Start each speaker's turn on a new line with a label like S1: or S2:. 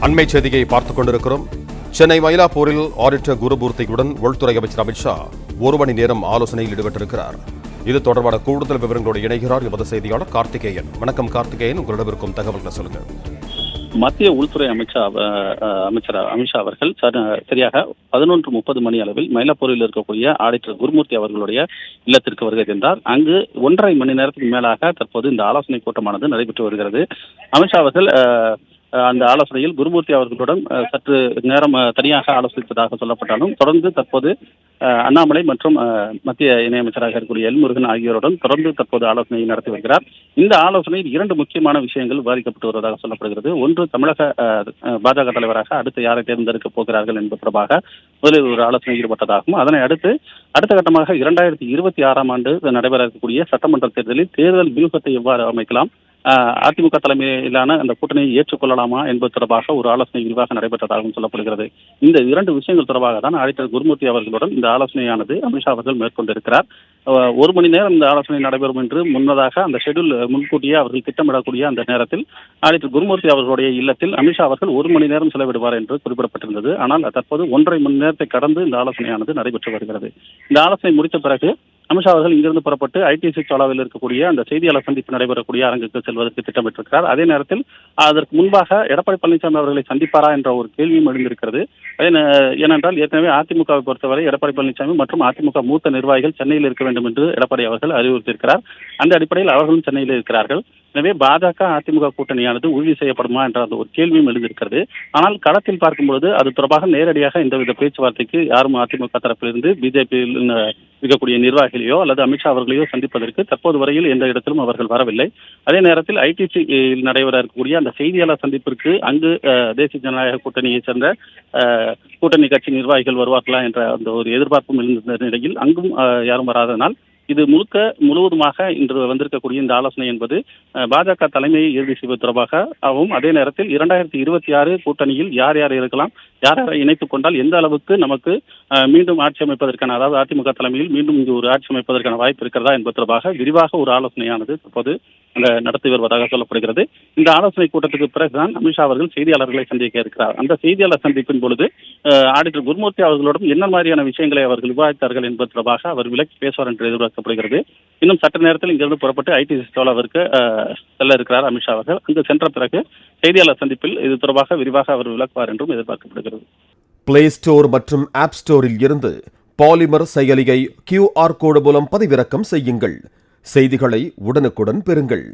S1: அண்மை செய்தியை பார்த்துக் கொண்டிருக்கிறோம். சென்னை மயிலாப்பூரில் ஆடிட்டர் குருமூர்த்தியுடன் உள்துறை அமைச்சர் அமித்ஷா ஒரு மணி நேரம் ஆலோசனையில் ஈடுபட்டிருக்கிறார். இது தொடர்பான கூடுதல் விவரங்களோடு இணைகிறார் எமது செய்தியாளர் கார்த்திகேயன். வணக்கம் கார்த்திகேயன், உங்களிடம் இருக்கும் தகவல்களை சொல்லுங்கள்.
S2: மத்திய உள்துறை அமைச்சர் அமித்ஷா அவர்கள் சரியாக 11:30 மணி அளவில் மயிலாப்பூரில் இருக்கக்கூடிய ஆடிட்டர் குருமூர்த்தி அவர்களுடைய இல்லத்திற்கு வருகை தந்தார். அங்கு 1.5 மணி நேரத்துக்கு மேலாக தற்போது இந்த ஆலோசனை கூட்டமானது நடைபெற்று வருகிறது. அமித்ஷா அவர்கள் அந்த ஆலோசனையில் குருமூர்த்தி அவர்களுடன் சற்று நேரம் தனியாக ஆலோசித்ததாக சொல்லப்பட்டாலும் தொடர்ந்து தற்போது அண்ணாமலை மற்றும் மத்திய இணையமைச்சராக இருக்கக்கூடிய எல் முருகன் ஆகியோருடன் தொடர்ந்து தற்போது ஆலோசனையை நடத்தி வருகிறார். இந்த ஆலோசனையில் 2 முக்கியமான விஷயங்கள் விவாதிக்கப்பட்டு வருவதாக சொல்லப்படுகிறது. ஒன்று, தமிழக பாஜக தலைவராக அடுத்து யாரை தேர்ந்தெடுக்கப் போகிறார்கள் என்பது தொடர்பாக முதலில் ஒரு ஆலோசனை ஈடுபட்டதாகவும், அதனை அடுத்த கட்டமாக 2026ஆம் ஆண்டு நடைபெற இருக்கக்கூடிய சட்டமன்ற தேர்தலில் தேர்தல் வியூகத்தை எவ்வாறு அமைக்கலாம், அதிமுக தலைமையிலான அந்த கூட்டணியை ஏற்றுக்கொள்ளலாமா என்பது தொடர்பாக ஒரு ஆலோசனை விரிவாக நடைபெற்றதாகவும் சொல்லப்படுகிறது. இந்த 2 விஷயங்கள் தொடர்பாக தான் ஆடிட்டர் குருமூர்த்தி அவர்களுடன் இந்த ஆலோசனையானது அமித்ஷா அவர்கள் மேற்கொண்டிருக்கிறார். 1 மணி நேரம் இந்த ஆலோசனை நடைபெறும் என்று முன்னதாக அந்த ஷெட்யூல் முன்கூட்டியே அவர்கள் திட்டமிடக்கூடிய அந்த நேரத்தில் ஆடிட்டர் குருமூர்த்தி அவர்களுடைய இல்லத்தில் அமித்ஷா அவர்கள் 1 மணி நேரம் செலவிடுவார் என்று குறிப்பிடப்பட்டிருந்தது. ஆனால் தற்போது 1.5 மணி நேரத்தை கடந்து இந்த ஆலோசனையானது நடைபெற்று வருகிறது. இந்த ஆலோசனை முடித்த பிறகு அமித்ஷா அவர்கள் இங்கிருந்து புறப்பட்டு ஐடிசி சாலாவில் இருக்கக்கூடிய அந்த செய்தியாளர் சந்திப்பு நடைபெறக்கூடிய அரங்குக்கு செல்வதற்கு திட்டமிட்டிருக்கிறார். அதே நேரத்தில் அதற்கு முன்பாக எடப்பாடி பழனிசாமி அவர்களை சந்திப்பாரா என்ற ஒரு கேள்வியும் எழுந்திருக்கிறது. ஏனென்றால் ஏற்கனவே அதிமுகவை பொறுத்தவரை எடப்பாடி பழனிசாமி மற்றும் அதிமுக மூத்த நிர்வாகிகள் சென்னையில் இருக்க வேண்டும் என்று எடப்பாடி அவர்கள் அறிவுறுத்தியிருக்கிறார். அந்த அடிப்படையில் அவர்களும் சென்னையில் இருக்கிறார்கள். எனவே பாஜக அதிமுக கூட்டணியானது உறுதி செய்யப்படுமா என்ற அந்த ஒரு கேள்வியும் எழுந்திருக்கிறது. ஆனால் களத்தில் பார்க்கும்போது அது தொடர்பாக நேரடியாக எந்தவித பேச்சுவார்த்தைக்கு யாரும் அதிமுக தரப்பிலிருந்து பிஜேபியில் இருக்கக்கூடிய நிர்வாகிகளையோ அல்லது அமித்ஷா அவர்களையோ சந்திப்பதற்கு தற்போது வரையில் எந்த இடத்திலும் அவர்கள் வரவில்லை. அதே நேரத்தில் ஐடிசியில் நடைபெற இருக்கக்கூடிய அந்த செய்தியாளர் சந்திப்பிற்கு அங்கு தேசிய ஜனநாயக கூட்டணியை சேர்ந்த கூட்டணி கட்சி நிர்வாகிகள் வருவார்களா என்ற அந்த ஒரு எதிர்பார்ப்பும் இருந்த நிலையில் அங்கும் யாரும் வராதனால் இது முழுவதுமாக இன்று வந்திருக்கக்கூடிய இந்த ஆலோசனை என்பது பாஜக தலைமையை இறுதி செய்வது தொடர்பாகவும், அதே நேரத்தில் 2026 கூட்டணியில் யார் யார் இருக்கலாம், யார் யாரை இணைத்துக் கொண்டால் எந்த அளவுக்கு நமக்கு மீண்டும் ஆட்சி அமைப்பதற்கான, அதாவது அதிமுக தலைமையில் மீண்டும் இங்கு ஒரு ஆட்சி அமைப்பதற்கான வாய்ப்பு இருக்கிறதா என்பது தொடர்பாக விரிவாக ஒரு ஆலோசனையானது தற்போது நடத்தி வருவதாக சொல்லப்படுகிறது. இந்த ஆலோசனை கூட்டத்துக்கு பிறகுதான் அமித்ஷா அவர்கள் செய்தியாளர்களை சந்திக்க இருக்கிறார். அந்த செய்தியாளர் சந்திப்பின் பொழுது ஆடிட்டர் குருமூர்த்தி அவர்களுடன் என்ன மாதிரியான விஷயங்களை அவர்கள் விவாதித்தார்கள் என்பது தொடர்பாக அவர் விலக்கி பேசுவார் என்று எதிர்பார்க்கப்படுகிறது. இன்னும் சற்று நேரத்தில் இங்கிருந்து புறப்பட்டு ஐடிசி சாலாவிற்கு செல்ல இருக்கிறார் அமித்ஷா அவர்கள். அங்கு சென்ற பிறகு செய்தியாளர் சந்திப்பில் இது தொடர்பாக விரிவாக அவர் விளக்குவார் என்றும் எதிர்பார்க்கப்படுகிறது.
S1: பிளே ஸ்டோர் மற்றும் ஆப் ஸ்டோரில் இருந்து பாலிமர் செயலியை QR கோடு மூலம் பதிவிறக்கம் செய்யுங்கள். செய்திகளை உடனுக்குடன் பெறுங்கள்.